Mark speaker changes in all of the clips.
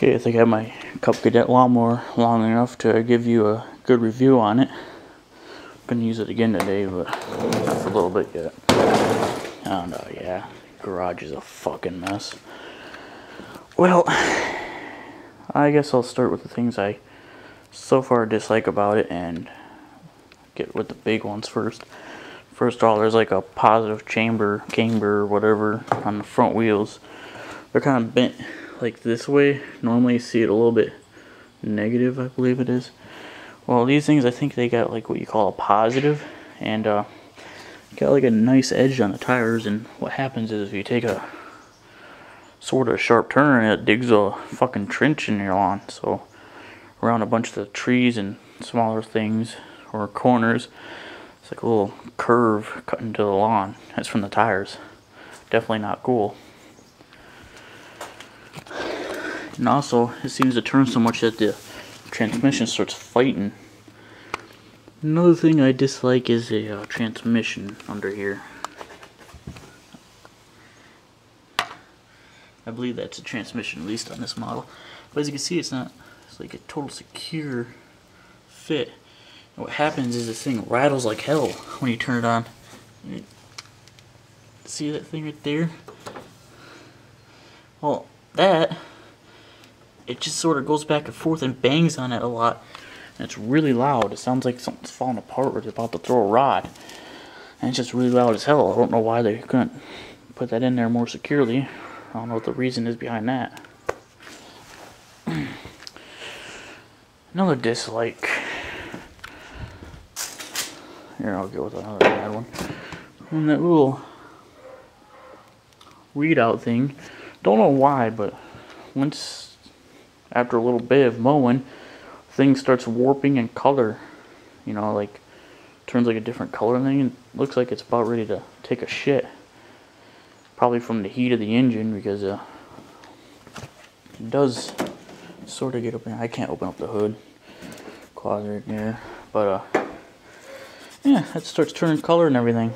Speaker 1: Okay, I think I have my Cub Cadet lawnmower long enough to give you a good review on it. I'm gonna use it again today, but not for a little bit yet. And yeah, garage is a fucking mess. Well, I guess I'll start with the things I so far dislike about it and get with the big ones first. First of all, there's like a positive camber, whatever, on the front wheels. They're kind of bent like this way. Normally you see it a little bit negative, I believe it is. Well, these things, I think they got like what you call a positive, and got like a nice edge on the tires. And what happens is if you take a sort of sharp turn, it digs a fucking trench in your lawn. So around a bunch of the trees and smaller things or corners, it's like a little curve cut into the lawn. That's from the tires. Definitely not cool. And also, it seems to turn so much that the transmission starts fighting. Another thing I dislike is a transmission under here. I believe that's a transmission, at least on this model. But as you can see, it's like a total secure fit. And what happens is this thing rattles like hell when you turn it on. See that thing right there? Well, it just sort of goes back and forth and bangs on it a lot. And it's really loud. It sounds like something's falling apart or it's about to throw a rod. And it's just really loud as hell. I don't know why they couldn't put that in there more securely. I don't know what the reason is behind that. Another dislike. Here, I'll go with another bad one. And that little readout thing. Don't know why, but after a little bit of mowing, thing starts warping in color. You know, like turns like a different color thing, and looks like it's about ready to take a shit. Probably from the heat of the engine, because it does sort of get open. I can't open up the hood. Closet right there, but yeah, it starts turning color and everything.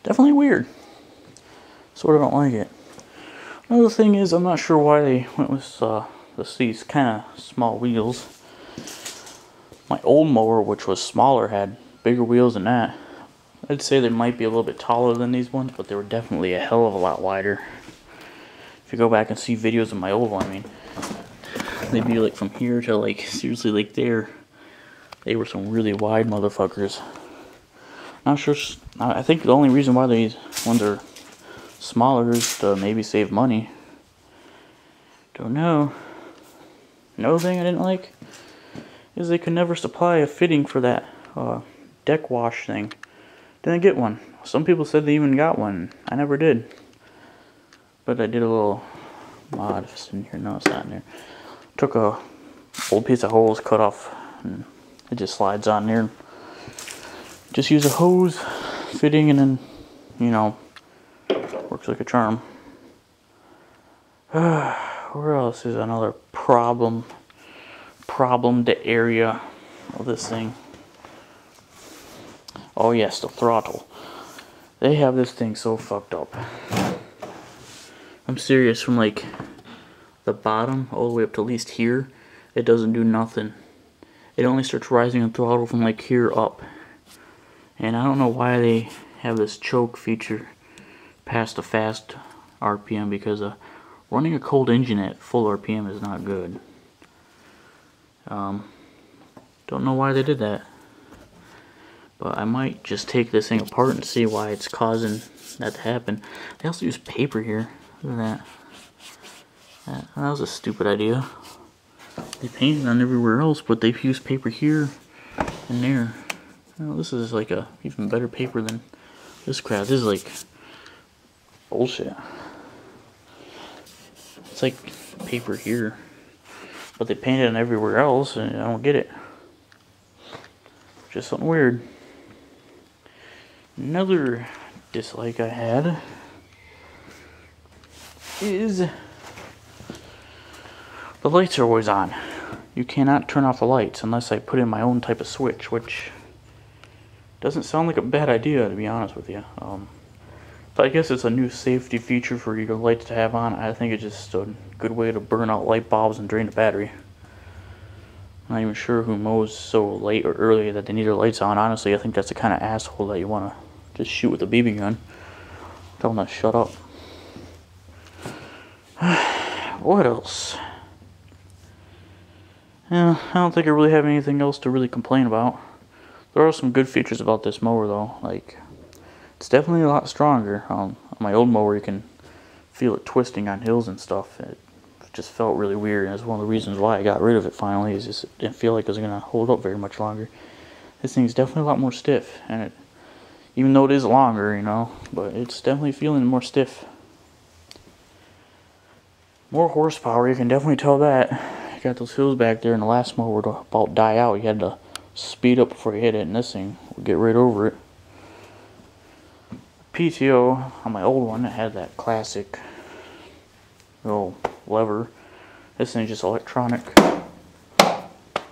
Speaker 1: Definitely weird. Sort of don't like it. Another thing is, I'm not sure why they went with these kind of small wheels. My old mower, which was smaller, had bigger wheels than that. I'd say they might be a little bit taller than these ones, but they were definitely a hell of a lot wider. If you go back and see videos of my old one, I mean, they'd be like from here to like seriously like there. They were some really wide motherfuckers. Not sure. I think the only reason why these ones are smaller is to maybe save money. Don't know. Another thing I didn't like is they could never supply a fitting for that deck wash thing. Didn't get one. Some people said they even got one. I never did. But I did a little mod. If it's in here, no, it's not in there. Took a old piece of hose, cut off, and it just slides on there. Just use a hose fitting, and then, you know, works like a charm. Where else is another problemed area of this thing? Oh yes, the throttle. They have this thing so fucked up. I'm serious, from like the bottom all the way up to at least here, it doesn't do nothing. It only starts rising in throttle from like here up. And I don't know why they have this choke feature past the fast RPM, because running a cold engine at full RPM is not good. Don't know why they did that. But I might just take this thing apart and see why it's causing that to happen. They also use paper here. Look at that. That was a stupid idea. They painted on everywhere else, but they've used paper here and there. Well, this is like a even better paper than this crap. This is like bullshit. It's like paper here, but they painted on everywhere else, and I don't get it. Just something weird. Another dislike I had is the lights are always on. You cannot turn off the lights unless I put in my own type of switch, which doesn't sound like a bad idea, to be honest with you. If I guess it's a new safety feature for your lights to have on. I think it's just a good way to burn out light bulbs and drain the battery. I'm not even sure who mows so late or early that they need their lights on. Honestly, I think that's the kind of asshole that you want to just shoot with a BB gun. Tell them to shut up. What else? Yeah, I don't think I really have anything else to really complain about. There are some good features about this mower though. Like, it's definitely a lot stronger. On my old mower, you can feel it twisting on hills and stuff. It just felt really weird, and that's one of the reasons why I got rid of it finally, is just it didn't feel like it was going to hold up very much longer. This thing's definitely a lot more stiff, and it, even though it is longer, you know, but it's definitely feeling more stiff. More horsepower, you can definitely tell that. You got those hills back there, and the last mower would about die out. You had to speed up before you hit it, and this thing would get right over it. PTO on my old one, it had that classic little lever. This thing's just electronic.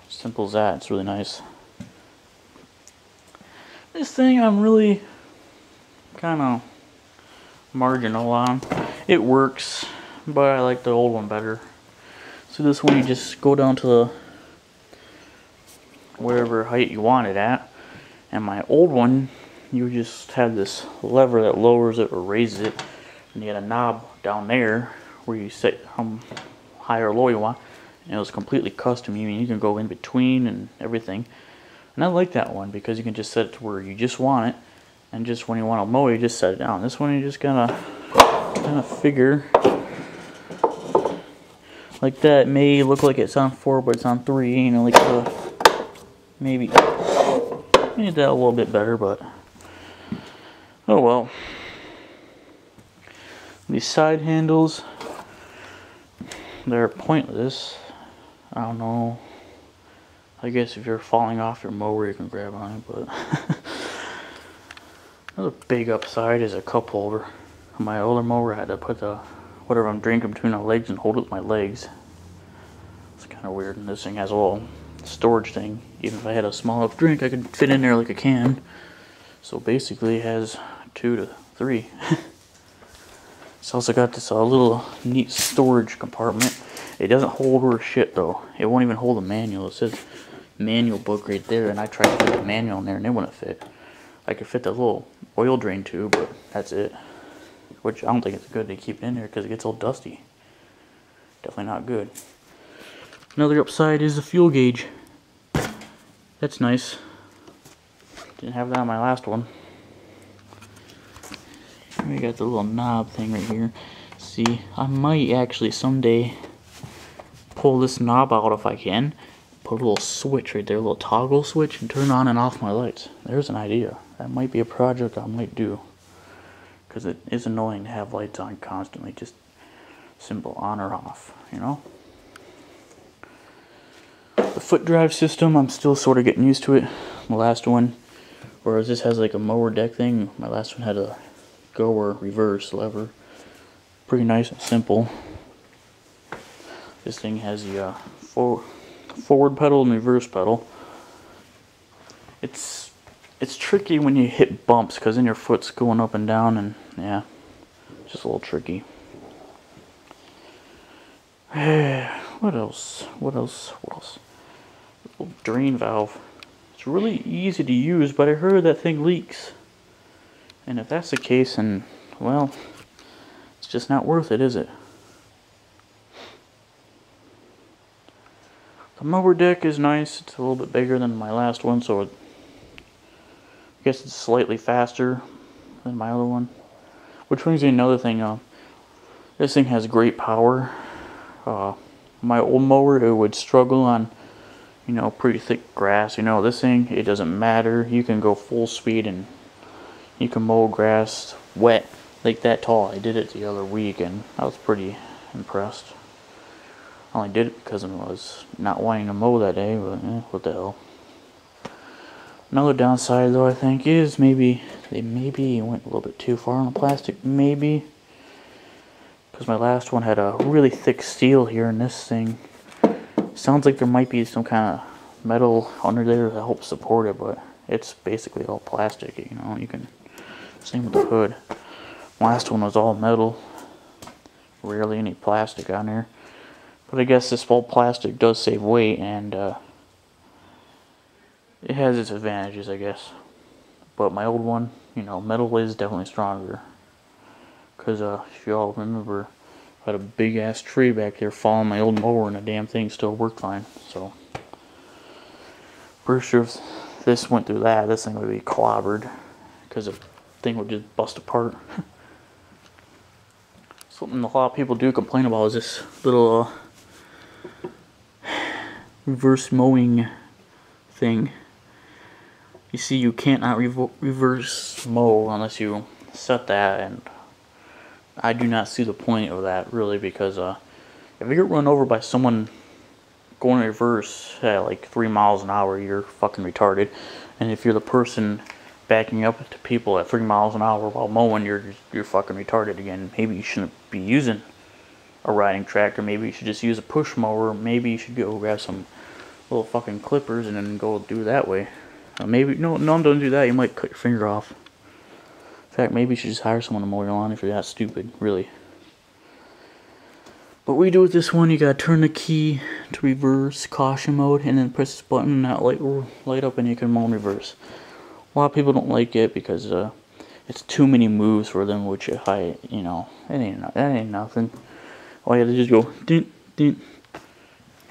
Speaker 1: Simple as that. It's really nice. This thing I'm really kind of marginal on. It works, but I like the old one better. So this one, you just go down to the whatever height you want it at, and my old one, you just had this lever that lowers it or raises it, and you had a knob down there where you set how high or low you want, and it was completely custom. I mean, you can go in between and everything, and I like that one because you can just set it to where you just want it, and just when you want to mow, you just set it down. This one, you just gotta kind of figure. Like that may look like it's on 4, but it's on 3. You know, like maybe made that a little bit better, but oh well. These side handles, they're pointless. I don't know. I guess if you're falling off your mower, you can grab on it, but another big upside is a cup holder. On my older mower, I had to put the whatever I'm drinking between my legs and hold it with my legs. It's kind of weird, and this thing has a little storage thing. Even if I had a small enough drink, I could fit in there like a can. So basically it has 2 to 3. It's also got this little neat storage compartment. It doesn't hold worth shit though. It won't even hold a manual. It says manual book right there, and I tried to put the manual in there and it wouldn't fit. I could fit the little oil drain tube, but that's it. Which I don't think it's good to keep it in there because it gets all dusty. Definitely not good. Another upside is the fuel gauge. That's nice. Didn't have that on my last one. We got the little knob thing right here. See, I might actually someday pull this knob out if I can. Put a little switch right there, a little toggle switch, and turn on and off my lights. There's an idea. That might be a project I might do. Because it is annoying to have lights on constantly, just simple on or off, you know? The foot drive system, I'm still sort of getting used to it. The last one, whereas this has like a mower deck thing, my last one had a go or reverse lever. Pretty nice and simple. This thing has the forward pedal and reverse pedal. It's tricky when you hit bumps because then your foot's going up and down, and yeah, just a little tricky. What else? What else? What else? Little drain valve. It's really easy to use, but I heard that thing leaks. And if that's the case, then, well, it's just not worth it, is it? The mower deck is nice. It's a little bit bigger than my last one, so I guess it's slightly faster than my other one. Which brings me to another thing. This thing has great power. My old mower, it would struggle on, you know, pretty thick grass. You know, this thing, it doesn't matter. You can go full speed and you can mow grass wet like that tall. I did it the other week and I was pretty impressed. I only did it because I was not wanting to mow that day, but what the hell. Another downside though, I think, is maybe they went a little bit too far on the plastic, maybe. Because my last one had a really thick steel here, and this thing sounds like there might be some kind of metal under there to help support it, but it's basically all plastic, you know. You can, same with the hood. Last one was all metal. Rarely any plastic on there. But I guess this full plastic does save weight, and it has its advantages, I guess. But my old one, you know, metal is definitely stronger. Because if you all remember, I had a big ass tree back there falling my old mower, and the damn thing still worked fine. So, pretty sure if this went through that, this thing would be clobbered. Because the thing would just bust apart. Something a lot of people do complain about is this little reverse mowing thing. You see, you can't not reverse mow unless you set that, and I do not see the point of that really, because if you get run over by someone going reverse at like 3 miles an hour, you're fucking retarded. And if you're the person backing up to people at 3 miles an hour while mowing, you're fucking retarded again. Maybe you shouldn't be using a riding tractor. Maybe you should just use a push mower. Maybe you should go grab some little fucking clippers and then go do it that way. Maybe no, don't do that. You might cut your finger off. In fact, maybe you should just hire someone to mow your lawn if you're that stupid, really. But what we do with this one, you gotta turn the key to reverse caution mode, and then press this button, and that light will light up, and you can mow in reverse. A lot of people don't like it because it's too many moves for them, which you know, that ain't nothing. All you have to just go ding, ding.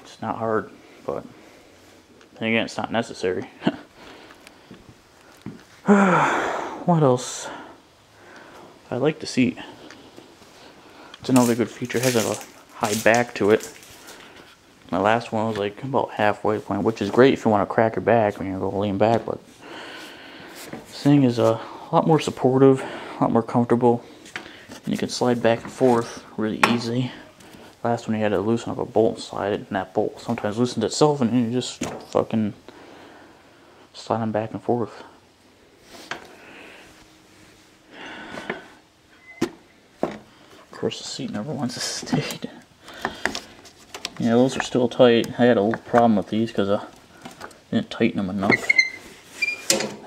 Speaker 1: It's not hard, but then again, it's not necessary. What else? I like the seat. It's another good feature. It has a high back to it. My last one was like about halfway point, which is great if you want to crack your back when you go lean back. But this thing is a lot more supportive, a lot more comfortable, and you can slide back and forth really easily. Last one you had to loosen up a bolt and slide it, and that bolt sometimes loosens itself, and you just fucking slide them back and forth. Of course, the seat never wants to stay. Yeah, those are still tight. I had a little problem with these because I didn't tighten them enough.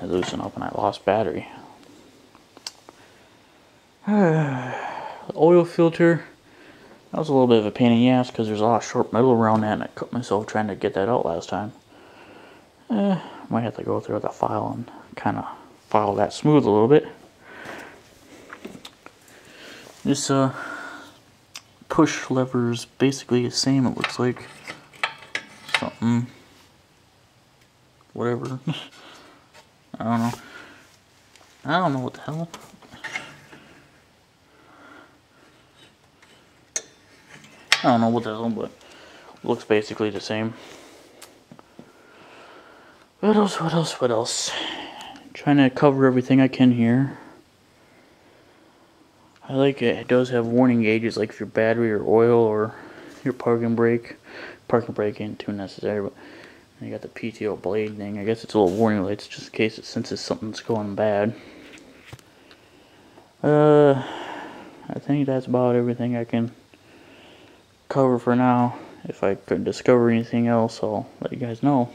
Speaker 1: I loosened up and I lost battery. The oil filter, that was a little bit of a pain in the ass because there's a lot of sharp metal around that, and I cut myself trying to get that out last time. Might have to go through the file and kind of file that smooth a little bit. This push lever is basically the same, it looks like. Something. Whatever. I don't know. I don't know what the hell. I don't know what the hell, but it looks basically the same. What else? Trying to cover everything I can here. I like it. It does have warning gauges, like if your battery or oil or your parking brake. Parking brake ain't too necessary, but you got the PTO blade thing. I guess it's a little warning lights just in case it senses something's going bad. I think that's about everything I can cover for now. If I could discover anything else, I'll let you guys know.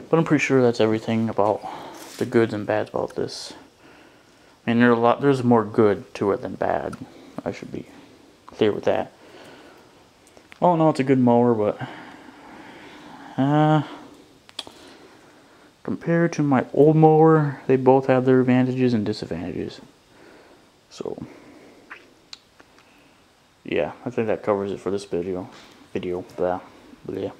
Speaker 1: But I'm pretty sure that's everything about the goods and bads about this. I mean, there's more good to it than bad. I should be clear with that. Oh no, it's a good mower, but compared to my old mower, they both have their advantages and disadvantages. So yeah, I think that covers it for this video. Blah, blah.